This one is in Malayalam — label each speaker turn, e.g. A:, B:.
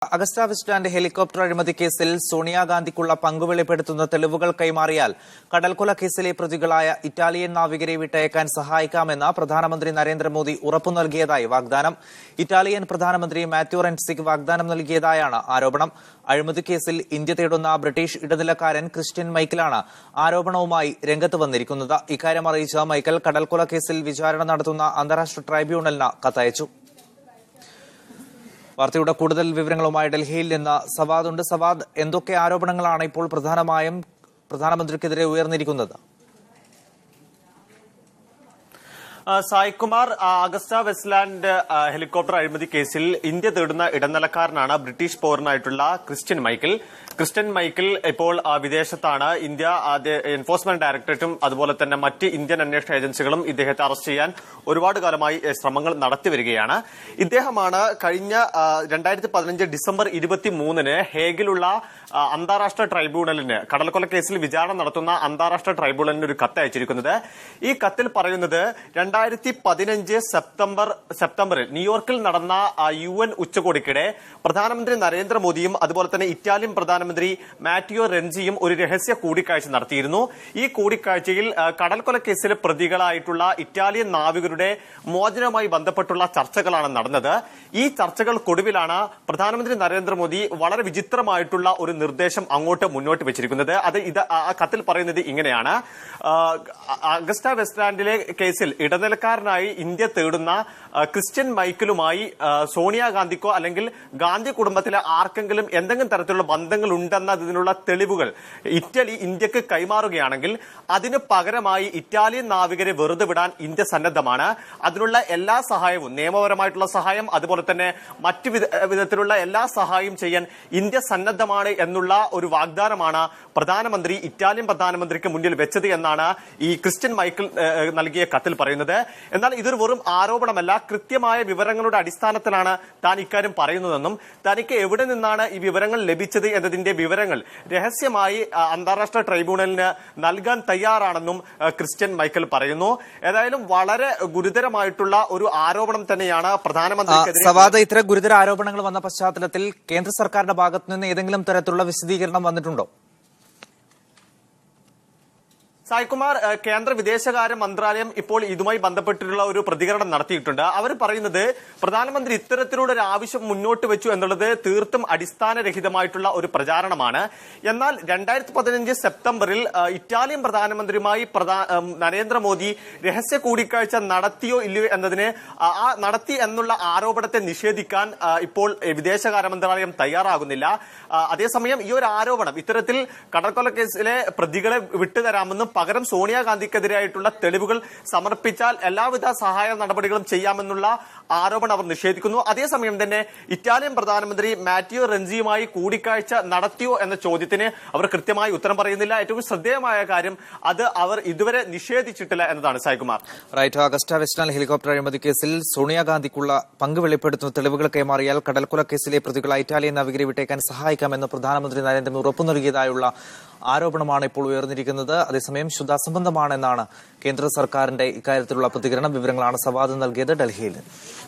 A: അഗസ്റ്റ വെസ്റ്റ്ലാൻഡ് ഹെലികോപ്റ്റർ അഴിമതി കേസിൽ സോണിയാഗാന്ധിക്കുള്ള പങ്ക് വെളിപ്പെടുത്തുന്ന തെളിവുകൾ കൈമാറിയാൽ കടൽക്കൊല കേസിലെ പ്രതികളായ ഇറ്റാലിയൻ നാവികരെ വിട്ടയക്കാൻ സഹായിക്കാമെന്ന് പ്രധാനമന്ത്രി നരേന്ദ്രമോദി ഉറപ്പു നൽകിയതായി വാഗ്ദാനം. ഇറ്റാലിയൻ പ്രധാനമന്ത്രി മാത്യു റെൻസിക്ക് വാഗ്ദാനം നൽകിയതായാണ് ആരോപണം. അഴിമതി കേസിൽ ഇന്ത്യ തേടുന്ന ബ്രിട്ടീഷ് ഇടനിലക്കാരൻ ക്രിസ്റ്റ്യൻ മൈക്കിളാണ് ആരോപണവുമായി രംഗത്ത് വന്നിരിക്കുന്നത്. ഇക്കാര്യം അറിയിച്ച മൈക്കൽ കടൽക്കൊല കേസിൽ വിചാരണ നടത്തുന്ന അന്താരാഷ്ട്ര ട്രൈബ്യൂണലിന് കത്തയച്ചു. വാർത്തയുടെ കൂടുതൽ വിവരങ്ങളുമായി ഡൽഹിയിൽ നിന്ന് സവാദ് ഉണ്ട്. സവാദ്, എന്തൊക്കെ ആരോപണങ്ങളാണ് ഇപ്പോൾ പ്രധാനമായും പ്രധാനമന്ത്രിക്കെതിരെ ഉയർന്നിരിക്കുന്നത്?
B: സായ്കുമാർ, അഗസ്റ്റ വെസ്റ്റ്ലാൻഡ് ഹെലികോപ്റ്റർ അഴിമതി കേസിൽ ഇന്ത്യ തേടുന്ന ഇടനിലക്കാരനാണ് ബ്രിട്ടീഷ് പൌരനായിട്ടുള്ള ക്രിസ്റ്റ്യൻ മൈക്കിൾ ഇപ്പോൾ വിദേശത്താണ്. ഇന്ത്യ എൻഫോഴ്സ്മെന്റ് ഡയറക്ടറേറ്റും അതുപോലെ തന്നെ മറ്റ് ഇന്ത്യൻ അന്വേഷണ ഏജൻസികളും ഇദ്ദേഹത്തെ അറസ്റ്റ് ചെയ്യാൻ ഒരുപാട് കാലമായി ശ്രമങ്ങൾ നടത്തിവരികയാണ്. ഇദ്ദേഹമാണ് കഴിഞ്ഞ 2015 ഡിസംബർ 23 ഹേഗിലുള്ള അന്താരാഷ്ട്ര ട്രൈബ്യൂണലിന്, കടൽക്കൊല കേസിൽ വിചാരണ നടത്തുന്ന അന്താരാഷ്ട്ര ട്രൈബ്യൂണലിന് ഒരു കത്ത് അയച്ചിരിക്കുന്നത്. ഈ കത്തിൽ പറയുന്നത് 2015 സെപ്റ്റംബറിൽ ന്യൂയോർക്കിൽ നടന്ന UN ഉച്ചകോടിക്കിടെ പ്രധാനമന്ത്രി നരേന്ദ്രമോദിയും അതുപോലെ തന്നെ ഇറ്റാലിയൻ പ്രധാനമന്ത്രി മാറ്റിയോ റെൻസിയും ഒരു രഹസ്യ കൂടിക്കാഴ്ച നടത്തിയിരുന്നു. ഈ കൂടിക്കാഴ്ചയിൽ കടൽക്കൊല കേസിലെ പ്രതികളായിട്ടുള്ള ഇറ്റാലിയൻ നാവികരുടെ മോചനവുമായി ബന്ധപ്പെട്ടുള്ള ചർച്ചകളാണ് നടന്നത്. ഈ ചർച്ചകൾക്കൊടുവിലാണ് പ്രധാനമന്ത്രി നരേന്ദ്രമോദി വളരെ വിചിത്രമായിട്ടുള്ള ഒരു നിർദ്ദേശം അങ്ങോട്ട് മുന്നോട്ട് വെച്ചിരിക്കുന്നത്. ആ കത്തിൽ പറയുന്നത് ഇങ്ങനെയാണ്: അഗസ്റ്റ വെസ്റ്റ്ലാൻഡിലെ കേസിൽ ഇടനിലക്കാരനായി ഇന്ത്യ തേടുന്ന ക്രിസ്റ്റ്യൻ മൈക്കിളുമായി സോണിയാഗാന്ധിക്കോ അല്ലെങ്കിൽ ഗാന്ധി കുടുംബത്തിലെ ആർക്കെങ്കിലും എന്തെങ്കിലും തരത്തിലുള്ള ബന്ധങ്ങൾ ഉണ്ടെന്നതിനുള്ള തെളിവുകൾ ഇറ്റലി ഇന്ത്യക്ക് കൈമാറുകയാണെങ്കിൽ അതിന് പകരമായി ഇറ്റാലിയൻ നാവികരെ വെറുതെ വിടാൻ ഇന്ത്യ സന്നദ്ധമാണ്. അതിനുള്ള എല്ലാ സഹായവും, നിയമപരമായിട്ടുള്ള സഹായം അതുപോലെ തന്നെ മറ്റു വിധത്തിലുള്ള എല്ലാ സഹായവും ചെയ്യാൻ ഇന്ത്യ സന്നദ്ധമാണ് എന്നുള്ള ഒരു വാഗ്ദാനമാണ് പ്രധാനമന്ത്രി ഇറ്റാലിയൻ പ്രധാനമന്ത്രിക്ക് മുന്നിൽ വെച്ചത് എന്നാണ് ഈ ക്രിസ്റ്റ്യൻ മൈക്കിൾ നൽകിയ കത്തിൽ പറയുന്നത്. എന്നാൽ ഇതൊരു വെറും ആരോപണമല്ല, കൃത്യമായ വിവരങ്ങളുടെ അടിസ്ഥാനത്തിലാണ് താൻ ഇക്കാര്യം പറയുന്നതെന്നും തനിക്ക് എവിടെ നിന്നാണ് ഈ വിവരങ്ങൾ ലഭിച്ചത് എന്നതിന്റെ വിവരങ്ങൾ രഹസ്യമായി അന്താരാഷ്ട്ര ട്രൈബ്യൂണലിന് നൽകാൻ തയ്യാറാണെന്നും ക്രിസ്റ്റ്യൻ മൈക്കിൾ പറയുന്നു. ഏതായാലും വളരെ ഗുരുതരമായിട്ടുള്ള ഒരു ആരോപണം തന്നെയാണ് പ്രധാനമന്ത്രിക്കെതിരെ.
A: സവാദ്, ഇത്തരം ഗുരുതര ആരോപണങ്ങൾ വന്ന പശ്ചാത്തലത്തിൽ കേന്ദ്ര സർക്കാരിന്റെ ഭാഗത്തു നിന്ന് ഏതെങ്കിലും തരത്തിലുള്ള വിശദീകരണം വന്നിട്ടുണ്ടോ?
B: സായ്കുമാർ, കേന്ദ്ര വിദേശകാര്യ മന്ത്രാലയം ഇപ്പോൾ ഇതുമായി ബന്ധപ്പെട്ടിട്ടുള്ള ഒരു പ്രതികരണം നടത്തിയിട്ടുണ്ട്. അവർ പറയുന്നത് പ്രധാനമന്ത്രി ഇത്തരത്തിലുള്ള ഒരു ആവശ്യം മുന്നോട്ട് വെച്ചു എന്നുള്ളത് തീർത്തും അടിസ്ഥാനരഹിതമായിട്ടുള്ള ഒരു പ്രചാരണമാണ്. എന്നാൽ 2015 സെപ്റ്റംബറിൽ ഇറ്റാലിയൻ പ്രധാനമന്ത്രിയുമായി നരേന്ദ്രമോദി രഹസ്യ കൂടിക്കാഴ്ച നടത്തിയോ ഇല്ലയോ എന്നതിന് നടത്തി എന്നുള്ള ആരോപണത്തെ നിഷേധിക്കാൻ ഇപ്പോൾ വിദേശകാര്യ മന്ത്രാലയം തയ്യാറാകുന്നില്ല. അതേസമയം ഈ ഒരു ആരോപണം, ഇത്തരത്തിൽ കടൽക്കൊല കേസിലെ പ്രതികളെ വിട്ടുതരാമെന്നും പകരം സോണിയാഗാന്ധിക്കെതിരായിട്ടുള്ള തെളിവുകൾ സമർപ്പിച്ചാൽ എല്ലാവിധ സഹായ നടപടികളും ചെയ്യാമെന്നുള്ള ആരോപണം അവർ നിഷേധിക്കുന്നു. അതേസമയം തന്നെ ഇറ്റാലിയൻ പ്രധാനമന്ത്രി മാറ്റിയോ റെൻസിയുമായി കൂടിക്കാഴ്ച നടത്തിയോ എന്ന ചോദ്യത്തിന് അവർ കൃത്യമായി ഉത്തരം പറയുന്നില്ല. ഏറ്റവും ശ്രദ്ധേയമായ കാര്യം അത് അവർ ഇതുവരെ നിഷേധിച്ചിട്ടില്ല എന്നതാണ്. Saikumar,
A: right. Agusta Westland helicopter അഴിമതി കേസിൽ സോണിയാഗാന്ധിക്കുള്ള പങ്ക് വെളിപ്പെടുത്തുന്ന തെളിവുകൾ കൈമാറിയാൽ കടൽക്കൊല കേസിലെ പ്രതികളായ ഇറ്റാലിയൻ നാവികരെ വിട്ടയക്കാൻ സഹായിക്കാമെന്ന് പ്രധാനമന്ത്രി നരേന്ദ്രമോദി ഉറപ്പു നൽകിയതായുള്ള ആരോപണമാണ് ഇപ്പോൾ ഉയർന്നിരിക്കുന്നത്. അതേസമയം ശുദ്ധാസംബന്ധമാണെന്നാണ് കേന്ദ്ര സർക്കാരിന്റെ ഇക്കാര്യത്തിലുള്ള പ്രതികരണം. വിവരങ്ങളാണ് സവാദ് നൽകിയത് ഡൽഹിയിൽ.